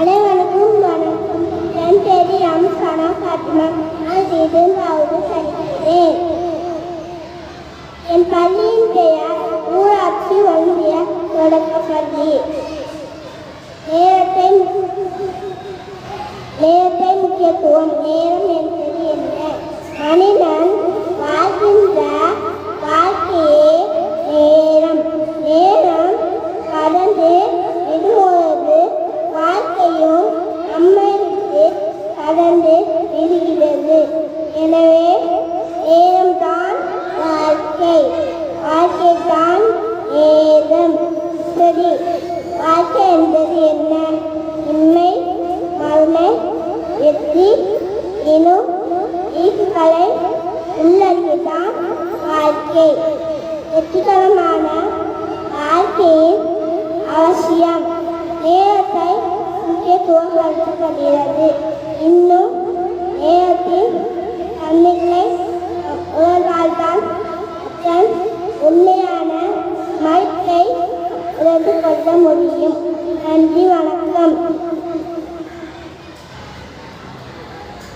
அனைவருக்கும் வணக்கம். என் பேர் எம் சனா பாத்திமா. நான் இரண்டாவது படிக்கிறேன். என் பள்ளியின் பெயர் ஊராட்சி ஒன்றிய தொடக்கப்பள்ளி. நேரத்தை முக்கியத்துவம். நேரம் என்பது என்ன? மனிதன் வாழ்கின்ற வாழ்க்கையே நேரம். நேரம் கடந்து விடும்போது வாழ்க்கையும் நம்மை விட்டு கடந்து விடுகிறது. எனவே நேரம்தான் வாழ்க்கை, வாழ்க்கைதான் நேரம். சரி, வாழ்க்கை என்பது என்ன? இன்மை, மறுமை, வெற்றி எனும் ஈக்குகளை உள்ளடக்கிதான் வாழ்க்கை. வெற்றிகரமான வாழ்க்கையின் அவசியம். நேரத்தை முக்கியத்துவம் வழங்கப்படுகிறது. இன்னும் நேரத்தின் தன்மைகளை உணர்ந்தால்தான் தன் உண்மையான மதிப்பை உணர்ந்து கொள்ள முடியும். நன்றி, வணக்கம்.